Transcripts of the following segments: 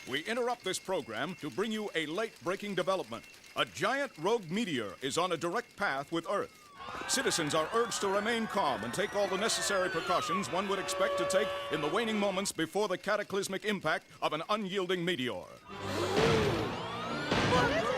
we interrupt this program to bring you a late-breaking development. A giant rogue meteor is on a direct path with Earth. Citizens are urged to remain calm and take all the necessary precautions one would expect to take in the waning moments before the cataclysmic impact of an unyielding meteor. What is it?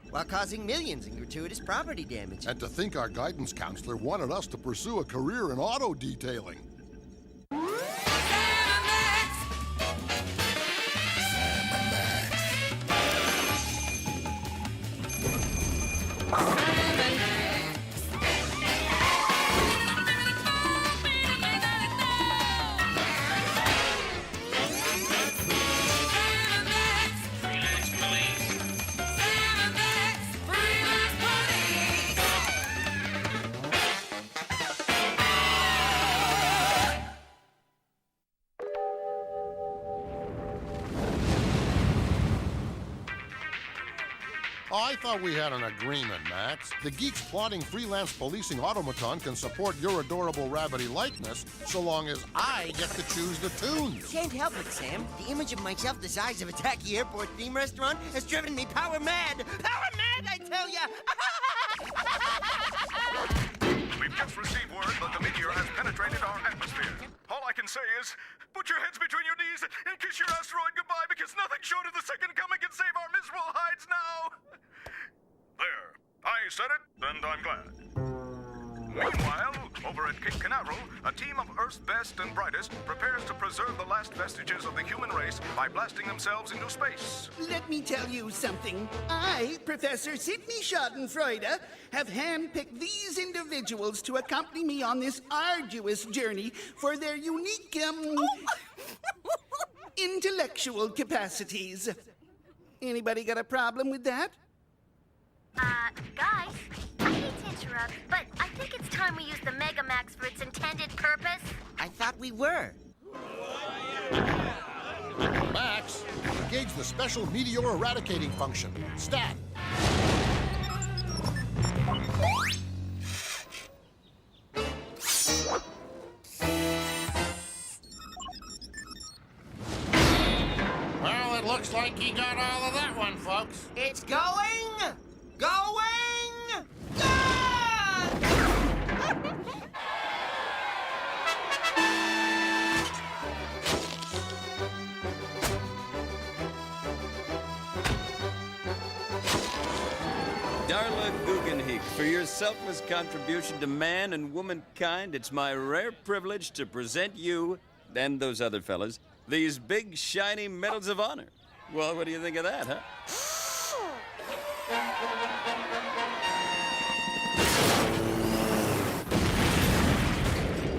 While causing millions in gratuitous property damage. And to think our guidance counselor wanted us to pursue a career in auto detailing. I thought we had an agreement, Max. The geeks plotting freelance policing automaton can support your adorable rabbity likeness so long as I get to choose the tunes. Can't help it, Sam. The image of myself the size of a tacky airport theme restaurant has driven me power mad. Power mad, I tell ya! We've just received word that the meteor has penetrated our atmosphere. All I can say is, put your heads between your knees and kiss your asteroid goodbye, because nothing short of the second coming can save our miserable hides now. There. I said it, and I'm glad. Meanwhile, over at Cape Canaveral, a team of Earth's best and brightest prepares to preserve the last vestiges of the human race by blasting themselves into space. Let me tell you something. I, Professor Sidney Schadenfreude, have handpicked these individuals to accompany me on this arduous journey for their unique, intellectual capacities. Anybody got a problem with that? Guys, I hate to interrupt, but I think it's time we use the Megamax for its intended purpose. I thought we were. Max, engage the special meteor eradicating function. Stat. Well, it looks like he got all of that one, folks. It's going! Going! Gone! Darla Guggenheim, for your selfless contribution to man and womankind, it's my rare privilege to present you, and those other fellas, these big, shiny medals of honor. Well, what do you think of that, huh?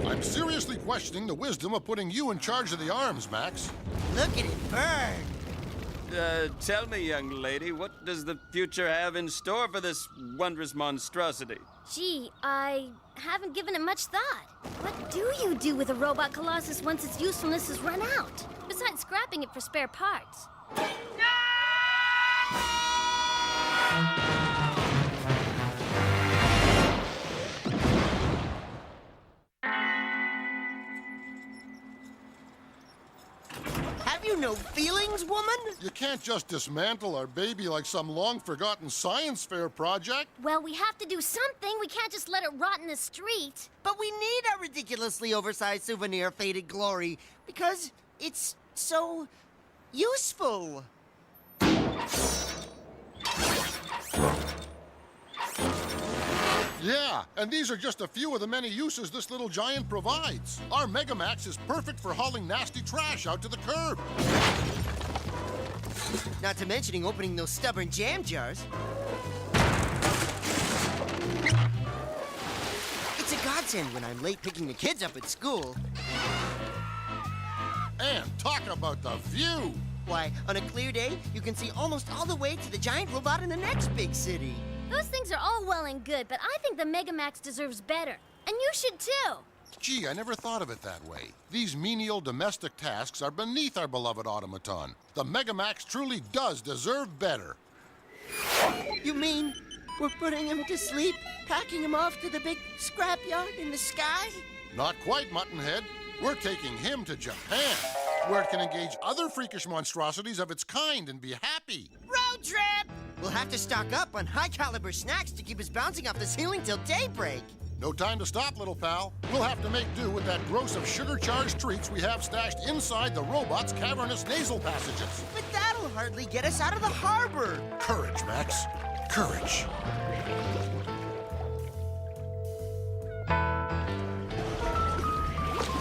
I'm seriously questioning the wisdom of putting you in charge of the arms, Max. Look at it burn! Tell me, young lady, what does the future have in store for this wondrous monstrosity? Gee, I haven't given it much thought. What do you do with a robot colossus once its usefulness is run out? Besides scrapping it for spare parts. Have you no feelings, woman? You can't just dismantle our baby like some long-forgotten science fair project. Well, we have to do something. We can't just let it rot in the street. But we need a ridiculously oversized souvenir of faded glory because it's so useful. Yeah, and these are just a few of the many uses this little giant provides. Our Megamax is perfect for hauling nasty trash out to the curb. Not to mentioning opening those stubborn jam jars. It's a godsend when I'm late picking the kids up at school. And talk about the view. Why, on a clear day, you can see almost all the way to the giant robot in the next big city. Those things are all well and good, but I think the Megamax deserves better. And you should too. Gee, I never thought of it that way. These menial domestic tasks are beneath our beloved automaton. The Megamax truly does deserve better. You mean we're putting him to sleep, packing him off to the big scrapyard in the sky? Not quite, Muttonhead. We're taking him to Japan, where it can engage other freakish monstrosities of its kind and be happy. Road trip! We'll have to stock up on high-caliber snacks to keep us bouncing off the ceiling till daybreak. No time to stop, little pal. We'll have to make do with that gross of sugar-charged treats we have stashed inside the robot's cavernous nasal passages. But that'll hardly get us out of the harbor. Courage, Max. Courage.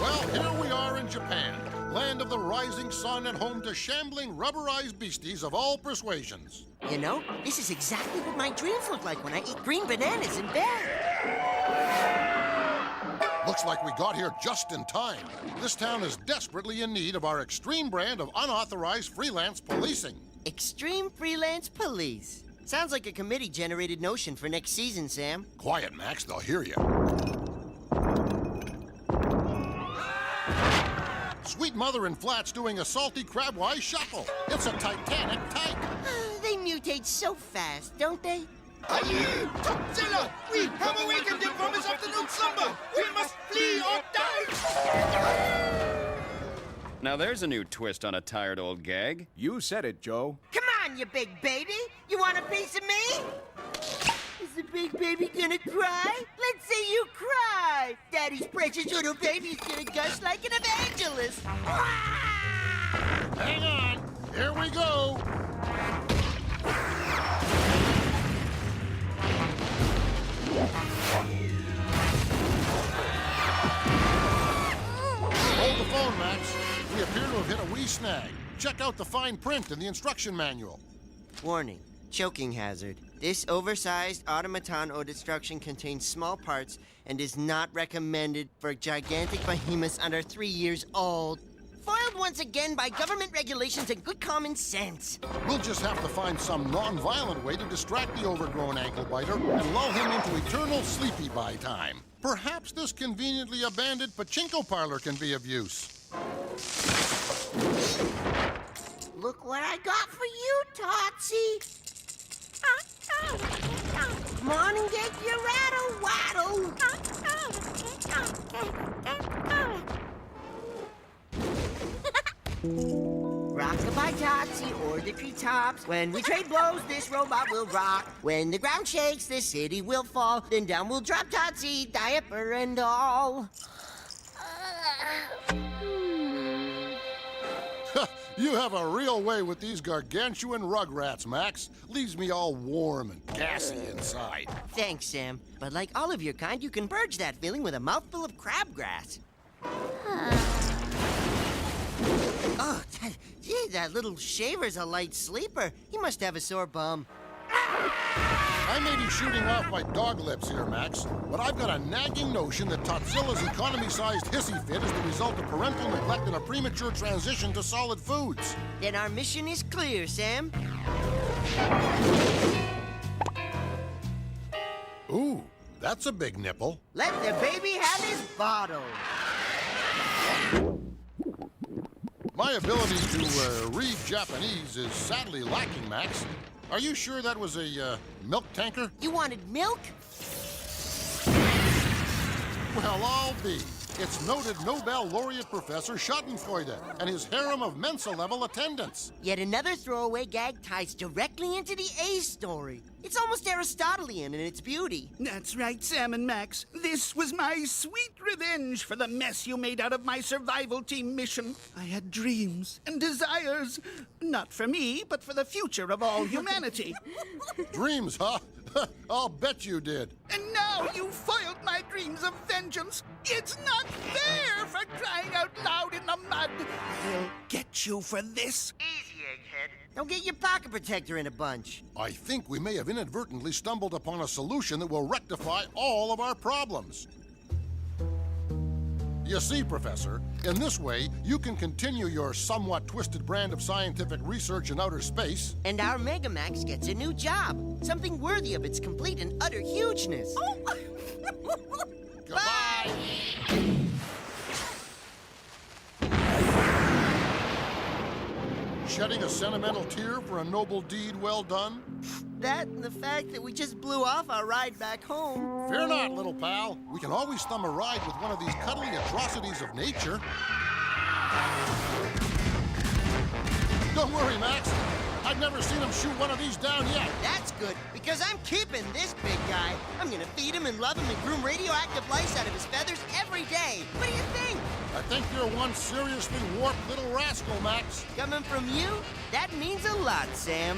Well, here we are in Japan, land of the rising sun and home to shambling, rubberized beasties of all persuasions. You know, this is exactly what my dreams look like when I eat green bananas in bed. Looks like we got here just in time. This town is desperately in need of our extreme brand of unauthorized freelance policing. Extreme Freelance Police. Sounds like a committee-generated notion for next season, Sam. Quiet, Max, they'll hear you. Sweet mother in flat's doing a salty crabwise shuffle. It's a titanic type. They mutate so fast, don't they? Aye, Topzilla! We have awakened him from his afternoon slumber! We must flee or die! Now there's a new twist on a tired old gag. You said it, Joe. Come on, you big baby! You want a piece of me? Is the big baby gonna cry? Let's see you cry! Daddy's precious little baby's gonna gush like an evangelist! Hang on. Here we go. Hold the phone, Max. We appear to have hit a wee snag. Check out the fine print in the instruction manual. Warning. Choking hazard. This oversized automaton or destruction contains small parts and is not recommended for gigantic behemoths under 3 years old. Foiled once again by government regulations and good common sense. We'll just have to find some non-violent way to distract the overgrown ankle biter and lull him into eternal sleepy-by time. Perhaps this conveniently abandoned pachinko parlor can be of use. Look what I got for you, Tootsie. Come on and get your rattle-waddle. Rock-a-bye, Tootsie, or the treetops. When we trade blows, this robot will rock. When the ground shakes, this city will fall. Then down will drop Tootsie, diaper and all. You have a real way with these gargantuan rugrats, Max. Leaves me all warm and gassy inside. Thanks, Sam. But like all of your kind, you can purge that feeling with a mouthful of crabgrass. Oh, gee, that little shaver's a light sleeper. He must have a sore bum. I may be shooting off my dog lips here, Max, but I've got a nagging notion that Totzilla's economy-sized hissy fit is the result of parental neglect and a premature transition to solid foods. Then our mission is clear, Sam. Ooh, that's a big nipple. Let the baby have his bottle. My ability to read Japanese is sadly lacking, Max. Are you sure that was a milk tanker? You wanted milk? Well, I'll be. It's noted Nobel laureate Professor Schadenfreude and his harem of Mensa-level attendants. Yet another throwaway gag ties directly into the A story. It's almost Aristotelian in its beauty. That's right, Sam and Max. This was my sweet revenge for the mess you made out of my survival team mission. I had dreams and desires. Not for me, but for the future of all humanity. Dreams, huh? I'll bet you did. And now you foiled my dreams of vengeance. It's not fair for crying out loud in the mud. I'll get you for this. Easy, egghead. Don't get your pocket protector in a bunch. I think we may have inadvertently stumbled upon a solution that will rectify all of our problems. You see, Professor, in this way, you can continue your somewhat twisted brand of scientific research in outer space. And our Megamax gets a new job. Something worthy of its complete and utter hugeness. Goodbye! shedding a sentimental tear for a noble deed well done? That and the fact that we just blew off our ride back home. Fear not, little pal. We can always thumb a ride with one of these cuddly atrocities of nature. Don't worry, Max. I've never seen him shoot one of these down yet. That's good, because I'm keeping this big guy. I'm gonna feed him and love him and groom radioactive lice out of his feathers every day. What do you think? I think you're one seriously warped little rascal, Max. Coming from you, that means a lot, Sam.